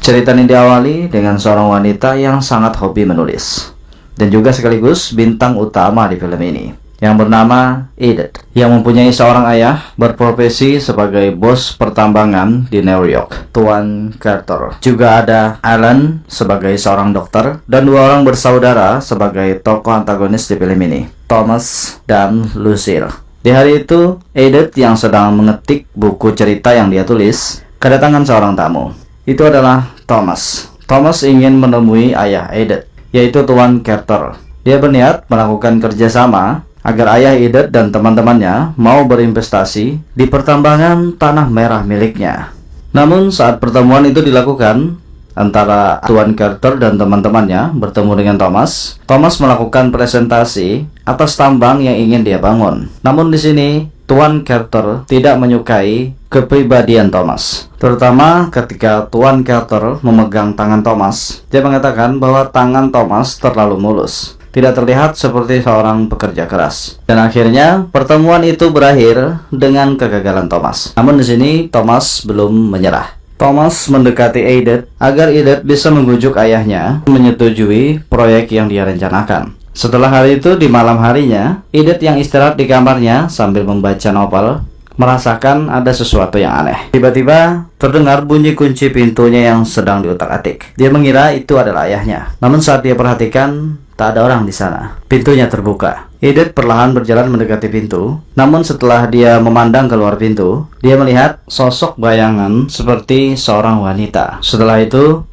Cerita ini diawali dengan seorang wanita yang sangat hobi menulis dan juga sekaligus bintang utama di film ini, yang bernama Edith, yang mempunyai seorang ayah berprofesi sebagai bos pertambangan di New York, Tuan Carter. Juga ada Alan sebagai seorang dokter dan dua orang bersaudara sebagai tokoh antagonis di film ini, Thomas dan Lucille. Di hari itu, Edith yang sedang mengetik buku cerita yang dia tulis, kedatangan seorang tamu. Itu adalah Thomas. Thomas ingin menemui ayah Edith, yaitu Tuan Carter. Dia berniat melakukan kerjasama agar ayah Edith dan teman-temannya mau berinvestasi di pertambangan tanah merah miliknya. Namun saat pertemuan itu dilakukan antara Tuan Carter dan teman-temannya bertemu dengan Thomas, Thomas melakukan presentasi atas tambang yang ingin dia bangun. Namun di sini Tuan Carter tidak menyukai kepribadian Thomas, terutama ketika Tuan Carter memegang tangan Thomas. Dia mengatakan bahwa tangan Thomas terlalu mulus, tidak terlihat seperti seorang pekerja keras. Dan akhirnya pertemuan itu berakhir dengan kegagalan Thomas. Namun di sini Thomas belum menyerah. Thomas mendekati Edith agar Edith bisa membujuk ayahnya menyetujui proyek yang dia rencanakan. Setelah hari itu, di malam harinya, Edith yang istirahat di kamarnya sambil membaca novel merasakan ada sesuatu yang aneh. Tiba-tiba terdengar bunyi kunci pintunya yang sedang diutak-atik. Dia mengira itu adalah ayahnya. Namun saat dia perhatikan, tak ada orang di sana. Pintunya terbuka. Edith perlahan berjalan mendekati pintu. Namun setelah dia memandang keluar pintu, dia melihat sosok bayangan seperti seorang wanita. Setelah itu,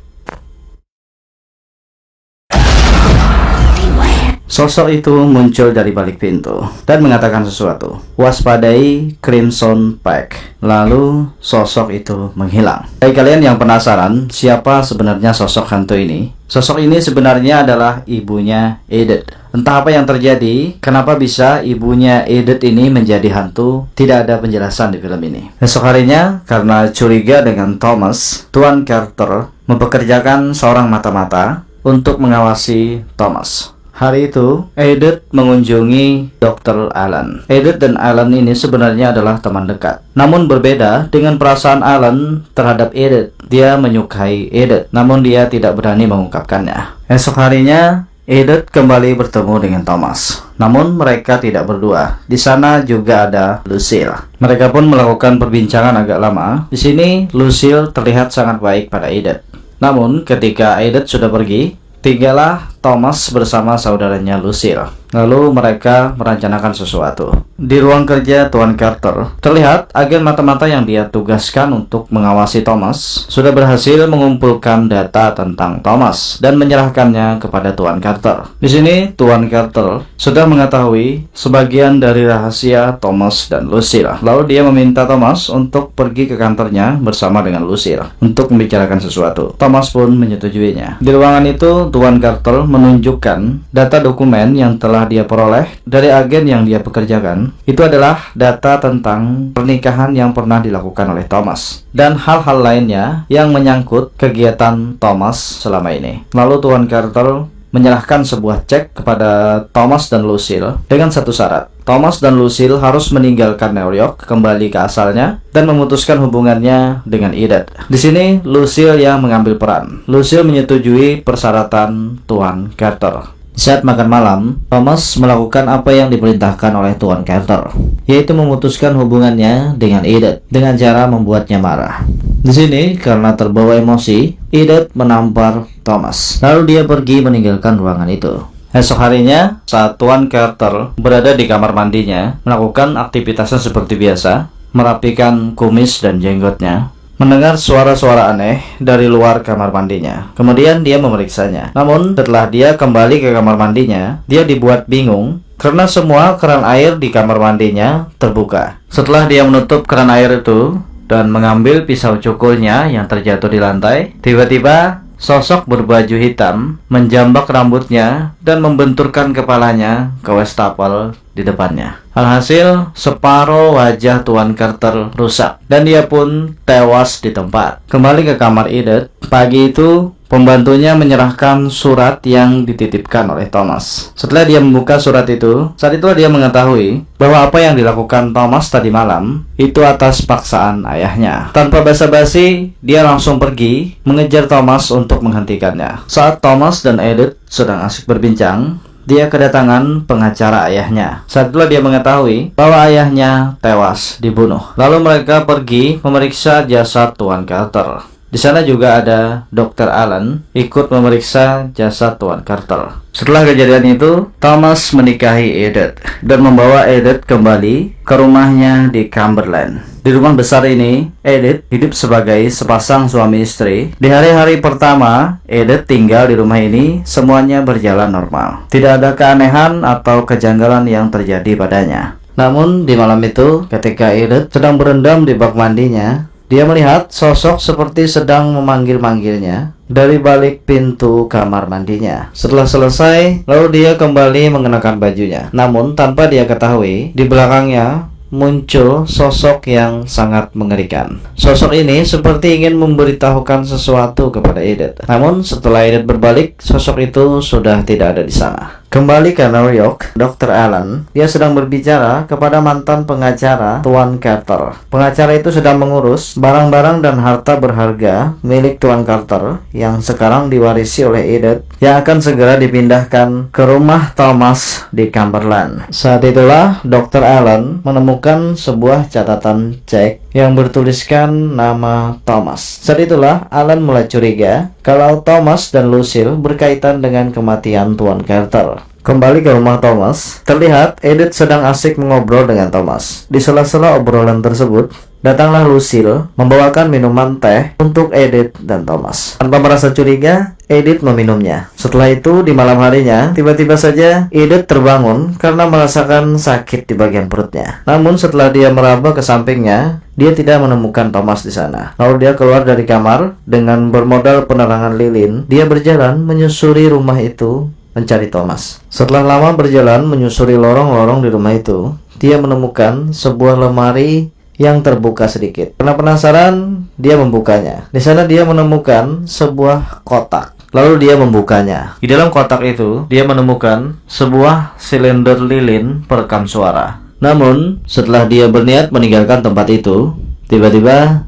sosok itu muncul dari balik pintu dan mengatakan sesuatu. Waspadai Crimson Peak. Lalu sosok itu menghilang. Bagi kalian yang penasaran siapa sebenarnya sosok hantu ini, sosok ini sebenarnya adalah ibunya Edith. Entah apa yang terjadi, kenapa bisa ibunya Edith ini menjadi hantu, tidak ada penjelasan di film ini. Esok harinya, karena curiga dengan Thomas, Tuan Carter mempekerjakan seorang mata-mata untuk mengawasi Thomas. Hari itu, Edith mengunjungi Dr. Alan. Edith dan Alan ini sebenarnya adalah teman dekat. Namun berbeda dengan perasaan Alan terhadap Edith. Dia menyukai Edith, namun dia tidak berani mengungkapkannya. Esok harinya, Edith kembali bertemu dengan Thomas. Namun mereka tidak berdua. Di sana juga ada Lucille. Mereka pun melakukan perbincangan agak lama. Di sini, Lucille terlihat sangat baik pada Edith. Namun ketika Edith sudah pergi, tinggallah Thomas bersama saudaranya Lucille. Lalu mereka merencanakan sesuatu. Di ruang kerja Tuan Carter, terlihat agen mata-mata yang dia tugaskan untuk mengawasi Thomas sudah berhasil mengumpulkan data tentang Thomas dan menyerahkannya kepada Tuan Carter. Di sini Tuan Carter sudah mengetahui sebagian dari rahasia Thomas dan Lucille. Lalu dia meminta Thomas untuk pergi ke kantornya bersama dengan Lucille untuk membicarakan sesuatu. Thomas pun menyetujuinya. Di ruangan itu Tuan Carter menunjukkan data dokumen yang telah dia peroleh dari agen yang dia pekerjakan. Itu adalah data tentang pernikahan yang pernah dilakukan oleh Thomas dan hal-hal lainnya yang menyangkut kegiatan Thomas selama ini. Lalu Tuan Carter menyerahkan sebuah cek kepada Thomas dan Lucille dengan satu syarat. Thomas dan Lucille harus meninggalkan New York, kembali ke asalnya, dan memutuskan hubungannya dengan Edith. Di sini, Lucille yang mengambil peran. Lucille menyetujui persyaratan Tuan Carter. Saat makan malam, Thomas melakukan apa yang diperintahkan oleh Tuan Carter, yaitu memutuskan hubungannya dengan Edith dengan cara membuatnya marah. Di sini, karena terbawa emosi, Edith menampar Thomas. Lalu dia pergi meninggalkan ruangan itu. Esok harinya, saat Tuan Carter berada di kamar mandinya, melakukan aktivitasnya seperti biasa, merapikan kumis dan jenggotnya, mendengar suara-suara aneh dari luar kamar mandinya. Kemudian dia memeriksanya. Namun setelah dia kembali ke kamar mandinya, dia dibuat bingung karena semua keran air di kamar mandinya terbuka. Setelah dia menutup keran air itu dan mengambil pisau cukurnya yang terjatuh di lantai, tiba-tiba sosok berbaju hitam menjambak rambutnya dan membenturkan kepalanya ke wastafel di depannya. Alhasil, separuh wajah Tuan Carter rusak dan dia pun tewas di tempat. Kembali ke kamar Edith, pagi itu pembantunya menyerahkan surat yang dititipkan oleh Thomas. Setelah dia membuka surat itu, saat itulah dia mengetahui bahwa apa yang dilakukan Thomas tadi malam itu atas paksaan ayahnya. Tanpa basa-basi, dia langsung pergi mengejar Thomas untuk menghentikannya. Saat Thomas dan Edith sedang asik berbincang, dia kedatangan pengacara ayahnya. Saat itulah dia mengetahui bahwa ayahnya tewas dibunuh. Lalu mereka pergi memeriksa jasad Tuan Carter. Di sana juga ada Dr. Allen ikut memeriksa jasad Tuan Carter. Setelah kejadian itu, Thomas menikahi Edith dan membawa Edith kembali ke rumahnya di Cumberland. Di rumah besar ini, Edith hidup sebagai sepasang suami istri. Di hari-hari pertama, Edith tinggal di rumah ini, semuanya berjalan normal. Tidak ada keanehan atau kejanggalan yang terjadi padanya. Namun, di malam itu, ketika Edith sedang berendam di bak mandinya, dia melihat sosok seperti sedang memanggil-manggilnya dari balik pintu kamar mandinya. Setelah selesai, lalu dia kembali mengenakan bajunya. Namun, tanpa dia ketahui, di belakangnya muncul sosok yang sangat mengerikan. Sosok ini seperti ingin memberitahukan sesuatu kepada Edith. Namun setelah Edith berbalik, sosok itu sudah tidak ada di sana. Kembali ke New York, Dr. Allen, dia sedang berbicara kepada mantan pengacara Tuan Carter. Pengacara itu sedang mengurus barang-barang dan harta berharga milik Tuan Carter yang sekarang diwarisi oleh Edith, yang akan segera dipindahkan ke rumah Thomas di Cumberland. Saat itulah Dr. Allen menemukan sebuah catatan cek yang bertuliskan nama Thomas. Saat itulah Allen mulai curiga kalau Thomas dan Lucille berkaitan dengan kematian Tuan Carter. Kembali ke rumah Thomas, terlihat Edith sedang asik mengobrol dengan Thomas. Di sela-sela obrolan tersebut, datanglah Lucille membawakan minuman teh untuk Edith dan Thomas. Tanpa merasa curiga, Edith meminumnya. Setelah itu, di malam harinya, tiba-tiba saja Edith terbangun karena merasakan sakit di bagian perutnya. Namun setelah dia meraba ke sampingnya, dia tidak menemukan Thomas di sana. Lalu dia keluar dari kamar dengan bermodal penerangan lilin. Dia berjalan menyusuri rumah itu mencari Thomas. Setelah lama berjalan menyusuri lorong-lorong di rumah itu, dia menemukan sebuah lemari yang terbuka sedikit. Karena penasaran, dia membukanya. Di sana dia menemukan sebuah kotak. Lalu dia membukanya. Di dalam kotak itu, dia menemukan sebuah silinder lilin perekam suara. Namun, setelah dia berniat meninggalkan tempat itu, tiba-tiba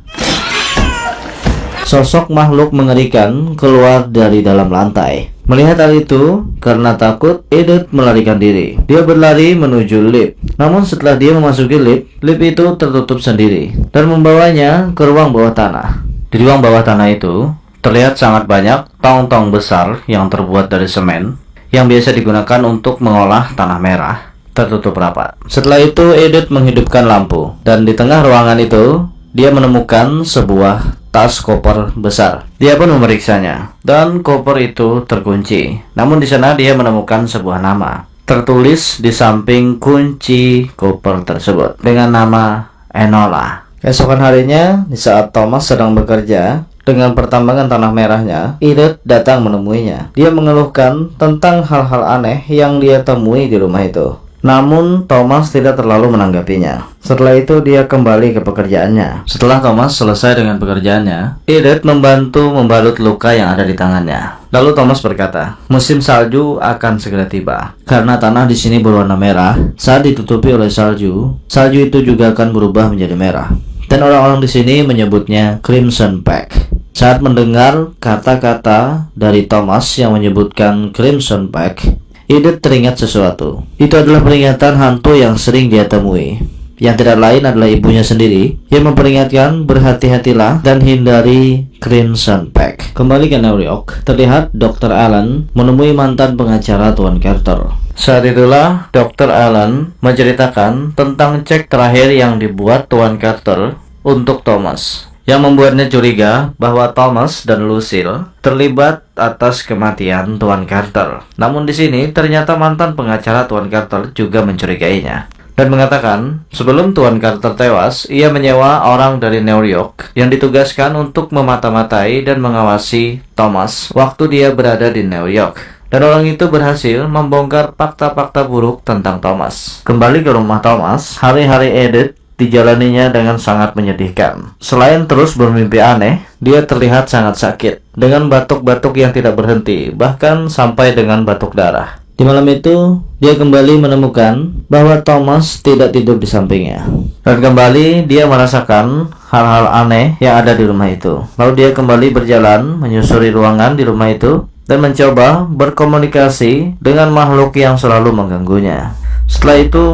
sosok makhluk mengerikan keluar dari dalam lantai. Melihat hal itu, karena takut, Edith melarikan diri. Dia berlari menuju lift. Namun setelah dia memasuki lift itu tertutup sendiri dan membawanya ke ruang bawah tanah. Di ruang bawah tanah itu, terlihat sangat banyak tong-tong besar yang terbuat dari semen yang biasa digunakan untuk mengolah tanah merah, tertutup rapat. Setelah itu, Edith menghidupkan lampu dan di tengah ruangan itu, dia menemukan sebuah tas koper besar. Dia pun memeriksanya dan koper itu terkunci. Namun di sana dia menemukan sebuah nama tertulis di samping kunci koper tersebut dengan nama Enola. Keesokan harinya, di saat Thomas sedang bekerja dengan pertambangan tanah merahnya, Edith datang menemuinya. Dia mengeluhkan tentang hal-hal aneh yang dia temui di rumah itu. Namun Thomas tidak terlalu menanggapinya. Setelah itu dia kembali ke pekerjaannya. Setelah Thomas selesai dengan pekerjaannya, Edith membantu membalut luka yang ada di tangannya. Lalu Thomas berkata, musim salju akan segera tiba. Karena tanah di sini berwarna merah, saat ditutupi oleh salju, salju itu juga akan berubah menjadi merah. Dan orang-orang di sini menyebutnya Crimson Peak. Saat mendengar kata-kata dari Thomas yang menyebutkan Crimson Peak, Edith teringat sesuatu. Itu adalah peringatan hantu yang sering dia temui. Yang tidak lain adalah ibunya sendiri yang memperingatkan berhati-hatilah dan hindari Crimson Peak. Kembali ke New York, terlihat Dr. Allen menemui mantan pengacara Tuan Carter. Saat itulah Dr. Allen menceritakan tentang cek terakhir yang dibuat Tuan Carter untuk Thomas, yang membuatnya curiga bahwa Thomas dan Lucille terlibat atas kematian Tuan Carter. Namun di sini ternyata mantan pengacara Tuan Carter juga mencurigainya dan mengatakan sebelum Tuan Carter tewas, ia menyewa orang dari New York yang ditugaskan untuk memata-matai dan mengawasi Thomas waktu dia berada di New York. Dan orang itu berhasil membongkar fakta-fakta buruk tentang Thomas. Kembali ke rumah Thomas, hari-hari Edith dijalaninya dengan sangat menyedihkan. Selain terus bermimpi aneh, Dia terlihat sangat sakit, dengan batuk-batuk yang tidak berhenti, bahkan sampai dengan batuk darah. Di malam itu, dia kembali menemukan bahwa Thomas tidak tidur di sampingnya. Dan kembali dia merasakan hal-hal aneh yang ada di rumah itu. Lalu dia kembali berjalan menyusuri ruangan di rumah itu dan mencoba berkomunikasi dengan makhluk yang selalu mengganggunya. Setelah itu,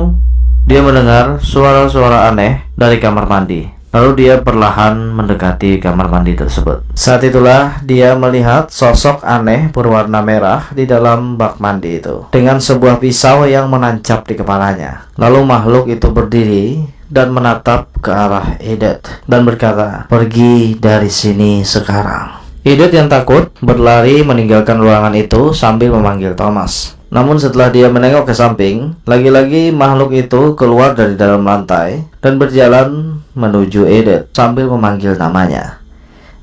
dia mendengar suara-suara aneh dari kamar mandi. Lalu dia perlahan mendekati kamar mandi tersebut. Saat itulah dia melihat sosok aneh berwarna merah di dalam bak mandi itu, dengan sebuah pisau yang menancap di kepalanya. Lalu makhluk itu berdiri dan menatap ke arah Edith dan berkata, "Pergi dari sini sekarang." Edith yang takut berlari meninggalkan ruangan itu sambil memanggil Thomas. Namun setelah dia menengok ke samping, lagi-lagi makhluk itu keluar dari dalam lantai dan berjalan menuju Edith sambil memanggil namanya.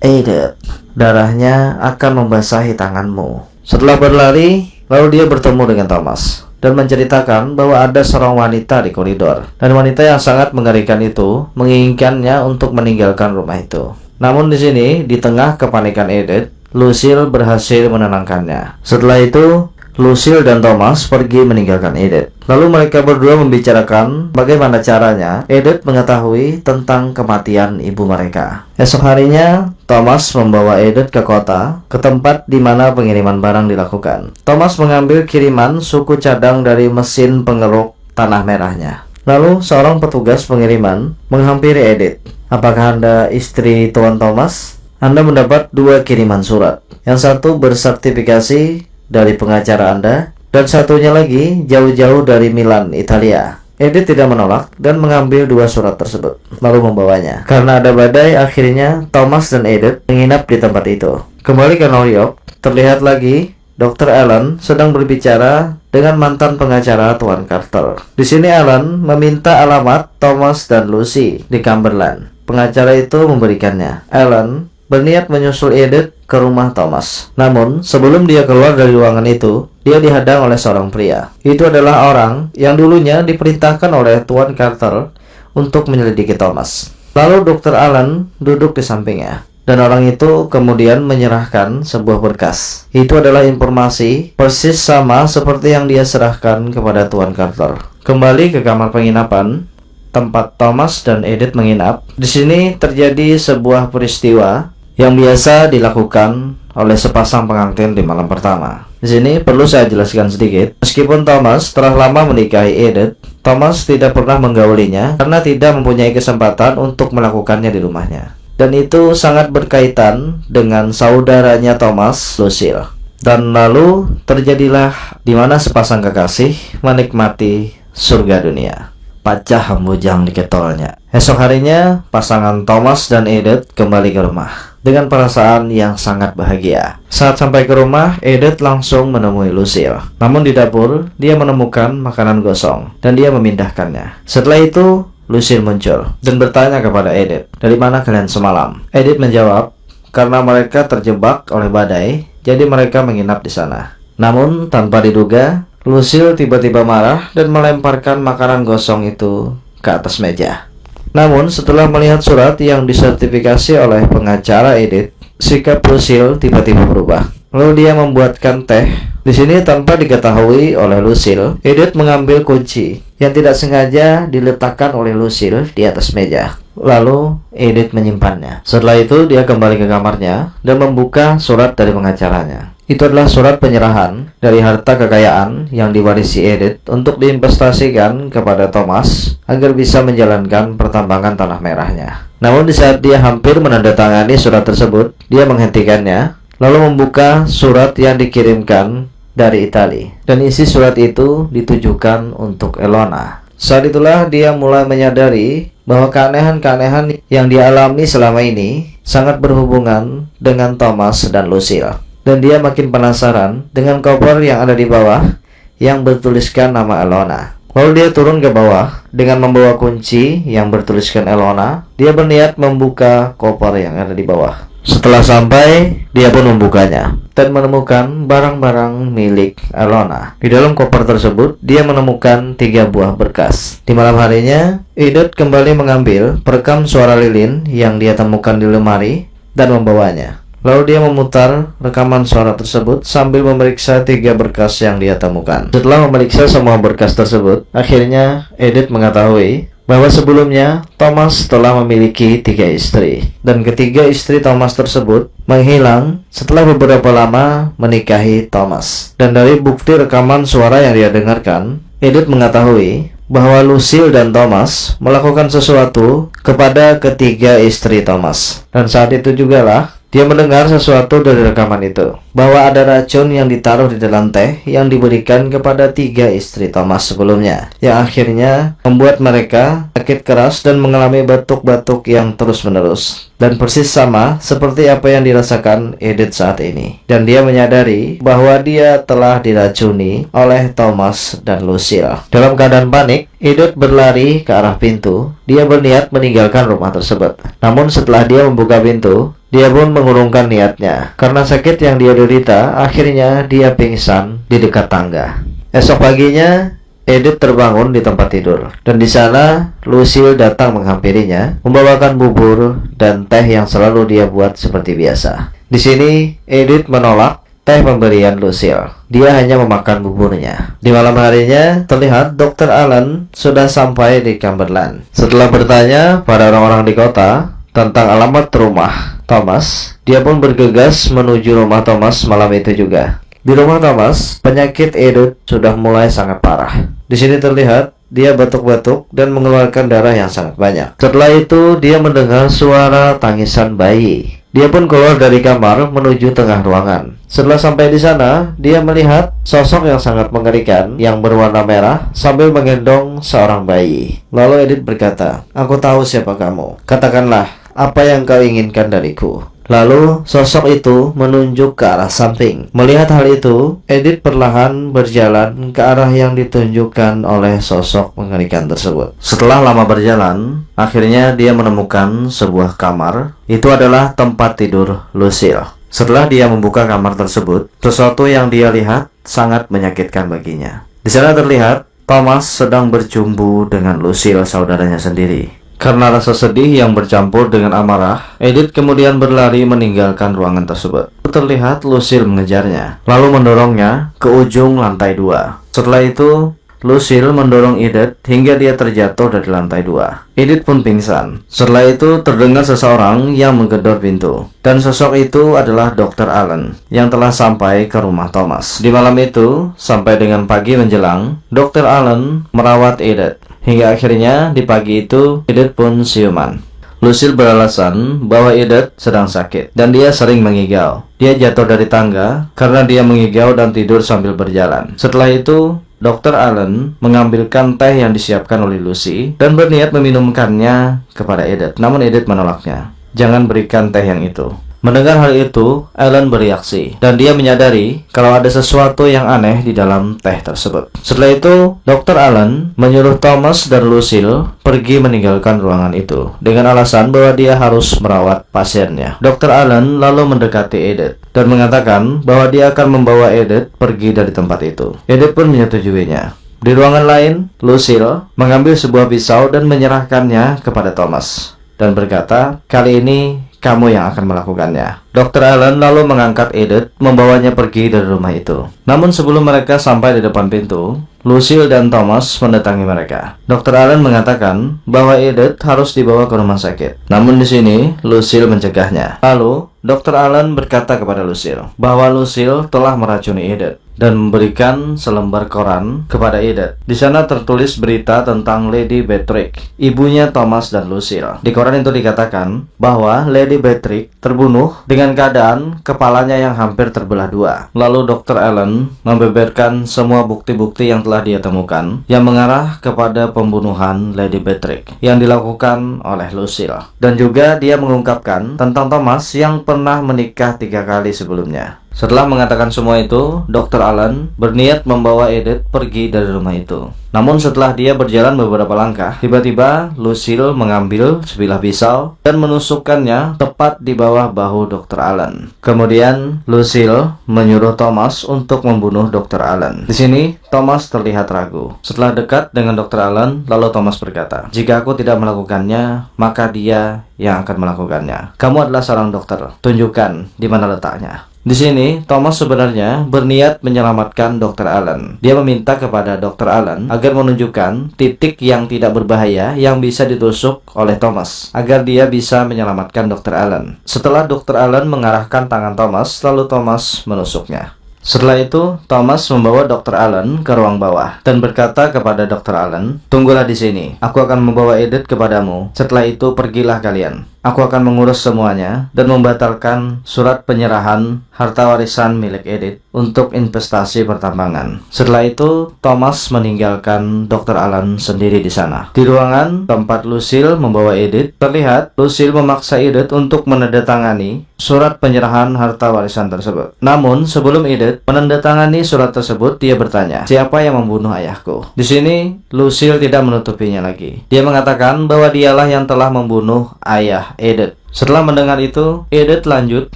"Edith, darahnya akan membasahi tanganmu." Setelah berlari, lalu dia bertemu dengan Thomas dan menceritakan bahwa ada seorang wanita di koridor, dan wanita yang sangat mengerikan itu menginginkannya untuk meninggalkan rumah itu. Namun di sini, di tengah kepanikan Edith, Lucille berhasil menenangkannya. Setelah itu, Lucille dan Thomas pergi meninggalkan Edith. Lalu mereka berdua membicarakan bagaimana caranya Edith mengetahui tentang kematian ibu mereka. Esok harinya, Thomas membawa Edith ke kota, ke tempat di mana pengiriman barang dilakukan. Thomas mengambil kiriman suku cadang dari mesin pengeruk tanah merahnya. Lalu seorang petugas pengiriman menghampiri Edith. "Apakah Anda istri Tuan Thomas? Anda mendapat 2 kiriman surat. Yang satu bersertifikasi dari pengacara Anda, dan satunya lagi jauh-jauh dari Milan, Italia." Edith tidak menolak dan mengambil 2 surat tersebut, lalu membawanya. Karena ada badai, akhirnya Thomas dan Edith menginap di tempat itu. Kembali ke New York, terlihat lagi Dr. Allen sedang berbicara dengan mantan pengacara Tuan Carter. Di sini Allen meminta alamat Thomas dan Lucy di Cumberland. Pengacara itu memberikannya. Allen berniat menyusul Edith ke rumah Thomas. Namun, sebelum dia keluar dari ruangan itu, dia dihadang oleh seorang pria. Itu adalah orang yang dulunya diperintahkan oleh Tuan Carter untuk menyelidiki Thomas. Lalu Dr. Allen duduk di sampingnya, dan orang itu kemudian menyerahkan sebuah berkas. Itu adalah informasi persis sama seperti yang dia serahkan kepada Tuan Carter. Kembali ke kamar penginapan tempat Thomas dan Edith menginap. Di sini terjadi sebuah peristiwa yang biasa dilakukan oleh sepasang pengantin di malam pertama. Di sini perlu saya jelaskan sedikit. Meskipun Thomas telah lama menikahi Edith, Thomas tidak pernah menggaulinya karena tidak mempunyai kesempatan untuk melakukannya di rumahnya. Dan itu sangat berkaitan dengan saudaranya Thomas, Lucille. Dan lalu terjadilah di mana sepasang kekasih menikmati surga dunia. Pacah hembujang di ketolnya. Esok harinya, pasangan Thomas dan Edith kembali ke rumah dengan perasaan yang sangat bahagia. Saat sampai ke rumah, Edith langsung menemui Lucille. Namun di dapur, dia menemukan makanan gosong dan dia memindahkannya. Setelah itu, Lucille muncul dan bertanya kepada Edith, "Dari mana kalian semalam?" Edith menjawab, "Karena mereka terjebak oleh badai, jadi mereka menginap di sana." Namun tanpa diduga, Lucille tiba-tiba marah dan melemparkan makanan gosong itu ke atas meja. Namun setelah melihat surat yang disertifikasi oleh pengacara Edith, sikap Lucille tiba-tiba berubah. Lalu dia membuatkan teh. Di sini tanpa diketahui oleh Lucille, Edith mengambil kunci yang tidak sengaja diletakkan oleh Lucille di atas meja. Lalu Edith menyimpannya. Setelah itu dia kembali ke kamarnya dan membuka surat dari pengacaranya. Itu adalah surat penyerahan dari harta kekayaan yang diwarisi Edith untuk diinvestasikan kepada Thomas agar bisa menjalankan pertambangan tanah merahnya. Namun di saat dia hampir menandatangani surat tersebut, dia menghentikannya, lalu membuka surat yang dikirimkan dari Italia. Dan isi surat itu ditujukan untuk Elona. Saat itulah dia mulai menyadari bahwa keanehan-keanehan yang dialami selama ini sangat berhubungan dengan Thomas dan Lucille. Dan dia makin penasaran dengan koper yang ada di bawah yang bertuliskan nama Elona. Lalu dia turun ke bawah dengan membawa kunci yang bertuliskan Elona. Dia berniat membuka koper yang ada di bawah. Setelah sampai, dia pun membukanya dan menemukan barang-barang milik Elona. Di dalam koper tersebut, dia menemukan 3 buah berkas. Di malam harinya, Edith kembali mengambil perekam suara lilin yang dia temukan di lemari dan membawanya. Lalu dia memutar rekaman suara tersebut sambil memeriksa 3 berkas yang dia temukan. Setelah memeriksa semua berkas tersebut, akhirnya Edith mengetahui bahwa sebelumnya Thomas telah memiliki 3 istri. Dan ketiga istri Thomas tersebut menghilang setelah beberapa lama menikahi Thomas. Dan dari bukti rekaman suara yang dia dengarkan, Edith mengetahui bahwa Lucille dan Thomas melakukan sesuatu kepada ketiga istri Thomas. Dan saat itu jugalah dia mendengar sesuatu dari rekaman itu, bahwa ada racun yang ditaruh di dalam teh yang diberikan kepada 3 istri Thomas sebelumnya, yang akhirnya membuat mereka sakit keras dan mengalami batuk-batuk yang terus-menerus. Dan persis sama seperti apa yang dirasakan Edith saat ini. Dan dia menyadari bahwa dia telah diracuni oleh Thomas dan Lucille. Dalam keadaan panik, Edith berlari ke arah pintu. Dia berniat meninggalkan rumah tersebut. Namun setelah dia membuka pintu, dia pun mengurungkan niatnya. Karena sakit yang dia derita, akhirnya dia pingsan di dekat tangga. Esok paginya, Edith terbangun di tempat tidur, dan di sana Lucille datang menghampirinya, membawakan bubur dan teh yang selalu dia buat seperti biasa. Di sini Edith menolak teh pemberian Lucille. Dia hanya memakan buburnya. Di malam harinya, terlihat Dr. Allen sudah sampai di Cumberland. Setelah bertanya pada orang-orang di kota tentang alamat rumah Thomas, dia pun bergegas menuju rumah Thomas malam itu juga. Di rumah Thomas, penyakit Edith sudah mulai sangat parah. Di sini terlihat dia batuk-batuk dan mengeluarkan darah yang sangat banyak. Setelah itu, dia mendengar suara tangisan bayi. Dia pun keluar dari kamar menuju tengah ruangan. Setelah sampai di sana, dia melihat sosok yang sangat mengerikan yang berwarna merah sambil menggendong seorang bayi. Lalu Edith berkata, "Aku tahu siapa kamu. Katakanlah apa yang kau inginkan dariku." Lalu sosok itu menunjuk ke arah samping. Melihat hal itu, Edith perlahan berjalan ke arah yang ditunjukkan oleh sosok mengerikan tersebut. Setelah lama berjalan, akhirnya dia menemukan sebuah kamar. Itu adalah tempat tidur Lucille. Setelah dia membuka kamar tersebut, sesuatu yang dia lihat sangat menyakitkan baginya. Di sana terlihat Thomas sedang bercumbu dengan Lucille, saudaranya sendiri. Karena rasa sedih yang bercampur dengan amarah, Edith kemudian berlari meninggalkan ruangan tersebut. Terlihat Lucille mengejarnya, lalu mendorongnya ke ujung lantai 2. Setelah itu, Lucille mendorong Edith hingga dia terjatuh dari lantai 2. Edith pun pingsan. Setelah itu terdengar seseorang yang menggedor pintu. Dan sosok itu adalah Dr. Allen yang telah sampai ke rumah Thomas. Di malam itu, sampai dengan pagi menjelang, Dr. Allen merawat Edith. Hingga akhirnya di pagi itu, Edith pun siuman. Lucille beralasan bahwa Edith sedang sakit dan dia sering mengigau. Dia jatuh dari tangga karena dia mengigau dan tidur sambil berjalan. Setelah itu, Dr. Allen mengambilkan teh yang disiapkan oleh Lucy dan berniat meminumkannya kepada Edith. Namun Edith menolaknya. "Jangan berikan teh yang itu." Mendengar hal itu, Allen bereaksi dan dia menyadari kalau ada sesuatu yang aneh di dalam teh tersebut. Setelah itu, Dr. Allen menyuruh Thomas dan Lucille pergi meninggalkan ruangan itu dengan alasan bahwa dia harus merawat pasiennya. Dr. Allen lalu mendekati Edith dan mengatakan bahwa dia akan membawa Edith pergi dari tempat itu. Edith pun menyetujuinya. Di ruangan lain, Lucille mengambil sebuah pisau dan menyerahkannya kepada Thomas dan berkata, "Kali ini kamu yang akan melakukannya." Dr. Allen lalu mengangkat Edith, membawanya pergi dari rumah itu. Namun sebelum mereka sampai di depan pintu, Lucille dan Thomas mendatangi mereka. Dr. Allen mengatakan bahwa Edith harus dibawa ke rumah sakit. Namun di sini, Lucille mencegahnya. Lalu, Dr. Allen berkata kepada Lucille bahwa Lucille telah meracuni Edith dan memberikan selembar koran kepada Edith. Di sana tertulis berita tentang Lady Beatrix, ibunya Thomas dan Lucille. Di koran itu dikatakan bahwa Lady Beatrix terbunuh dengan keadaan kepalanya yang hampir terbelah 2. Lalu Dr. Allen membeberkan semua bukti-bukti yang telah dia temukan yang mengarah kepada pembunuhan Lady Beatrix yang dilakukan oleh Lucille. Dan juga dia mengungkapkan tentang Thomas yang pernah menikah 3 kali sebelumnya. Setelah mengatakan semua itu, Dr. Allen berniat membawa Edith pergi dari rumah itu. Namun setelah dia berjalan beberapa langkah, tiba-tiba Lucille mengambil sebilah pisau dan menusukkannya tepat di bawah bahu Dr. Allen. Kemudian Lucille menyuruh Thomas untuk membunuh Dr. Allen. Di sini Thomas terlihat ragu. Setelah dekat dengan Dr. Allen, lalu Thomas berkata, "Jika aku tidak melakukannya, maka dia yang akan melakukannya. Kamu adalah seorang dokter. Tunjukkan di mana letaknya." Di sini, Thomas sebenarnya berniat menyelamatkan Dr. Allen. Dia meminta kepada Dr. Allen agar menunjukkan titik yang tidak berbahaya yang bisa ditusuk oleh Thomas, agar dia bisa menyelamatkan Dr. Allen. Setelah Dr. Allen mengarahkan tangan Thomas, lalu Thomas menusuknya. Setelah itu, Thomas membawa Dr. Allen ke ruang bawah dan berkata kepada Dr. Allen, "Tunggulah di sini. Aku akan membawa Edith kepadamu. Setelah itu, pergilah kalian. Aku akan mengurus semuanya dan membatalkan surat penyerahan harta warisan milik Edith untuk investasi pertambangan." Setelah itu, Thomas meninggalkan Dr. Allen sendiri di sana. Di ruangan tempat Lucille membawa Edith, terlihat Lucille memaksa Edith untuk menandatangani surat penyerahan harta warisan tersebut. Namun, sebelum Edith menandatangani surat tersebut, dia bertanya, "Siapa yang membunuh ayahku?" Di sini, Lucille tidak menutupinya lagi. Dia mengatakan bahwa dialah yang telah membunuh ayah Edith. Setelah mendengar itu, Edith lanjut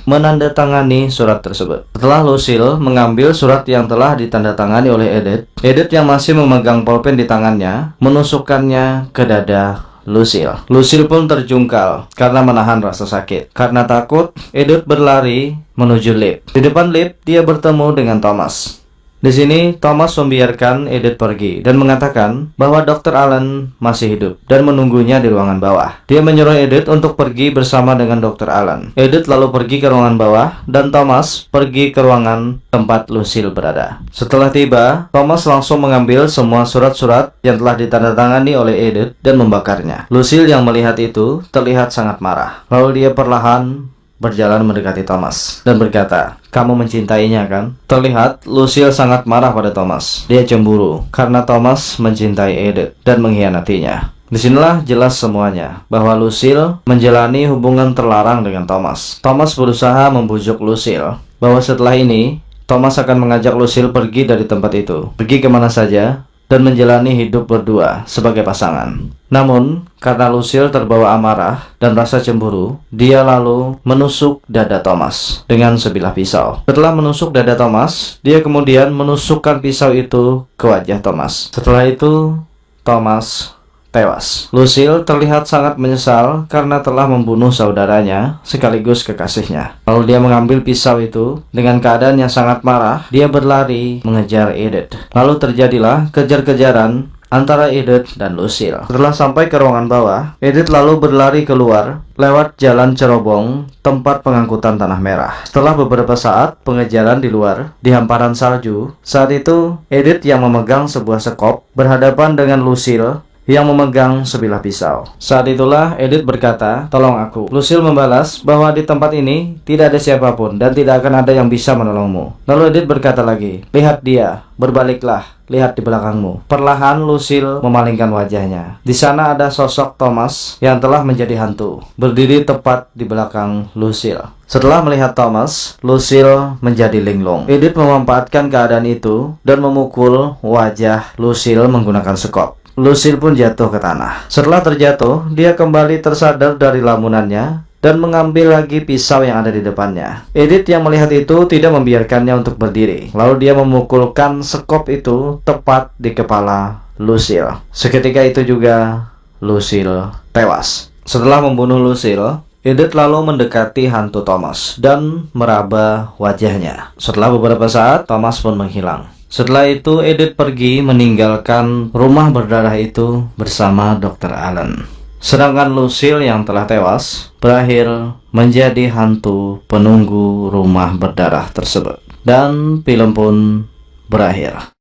menandatangani surat tersebut. Setelah Lucille mengambil surat yang telah ditandatangani oleh Edith, Edith yang masih memegang pulpen di tangannya menusukkannya ke dada Lucille. Lucille pun terjungkal karena menahan rasa sakit. Karena takut, Edith berlari menuju lift. Di depan lift, dia bertemu dengan Thomas. Di sini, Thomas membiarkan Edith pergi dan mengatakan bahwa Dr. Allen masih hidup dan menunggunya di ruangan bawah. Dia menyuruh Edith untuk pergi bersama dengan Dr. Allen. Edith lalu pergi ke ruangan bawah dan Thomas pergi ke ruangan tempat Lucille berada. Setelah tiba, Thomas langsung mengambil semua surat-surat yang telah ditandatangani oleh Edith dan membakarnya. Lucille yang melihat itu terlihat sangat marah. Lalu dia perlahan berjalan mendekati Thomas dan berkata, "Kamu mencintainya, kan?" Terlihat Lucille sangat marah pada Thomas. Dia cemburu karena Thomas mencintai Edith dan mengkhianatinya. Disinilah jelas semuanya bahwa Lucille menjalani hubungan terlarang dengan Thomas. Thomas berusaha membujuk Lucille bahwa setelah ini Thomas akan mengajak Lucille pergi dari tempat itu, pergi kemana saja, dan menjalani hidup berdua sebagai pasangan. Namun, karena Lucille terbawa amarah dan rasa cemburu, dia lalu menusuk dada Thomas dengan sebilah pisau. Setelah menusuk dada Thomas, dia kemudian menusukkan pisau itu ke wajah Thomas. Setelah itu, Thomas tewas. Lucille terlihat sangat menyesal karena telah membunuh saudaranya sekaligus kekasihnya. Lalu dia mengambil pisau itu dengan keadaan yang sangat marah. Dia berlari mengejar Edith. Lalu terjadilah kejar-kejaran antara Edith dan Lucille. Setelah sampai ke ruangan bawah, Edith lalu berlari keluar lewat jalan cerobong tempat pengangkutan tanah merah. Setelah beberapa saat pengejaran di luar, di hamparan salju, saat itu Edith yang memegang sebuah sekop berhadapan dengan Lucille yang memegang sebilah pisau. Saat itulah Edith berkata, "Tolong aku." Lucille membalas bahwa di tempat ini tidak ada siapapun dan tidak akan ada yang bisa menolongmu. Lalu Edith berkata lagi, "Lihat dia, berbaliklah, lihat di belakangmu." Perlahan Lucille memalingkan wajahnya. Di sana ada sosok Thomas yang telah menjadi hantu, berdiri tepat di belakang Lucille. Setelah melihat Thomas, Lucille menjadi linglung. Edith memanfaatkan keadaan itu dan memukul wajah Lucille menggunakan sekop. Lucille pun jatuh ke tanah. Setelah terjatuh, dia kembali tersadar dari lamunannya dan mengambil lagi pisau yang ada di depannya. Edith yang melihat itu tidak membiarkannya untuk berdiri. Lalu dia memukulkan sekop itu tepat di kepala Lucille. Seketika itu juga Lucille tewas. Setelah membunuh Lucille, Edith lalu mendekati hantu Thomas dan meraba wajahnya. Setelah beberapa saat, Thomas pun menghilang. Setelah itu, Edith pergi meninggalkan rumah berdarah itu bersama Dr. Allen. Sedangkan Lucille yang telah tewas berakhir menjadi hantu penunggu rumah berdarah tersebut. Dan film pun berakhir.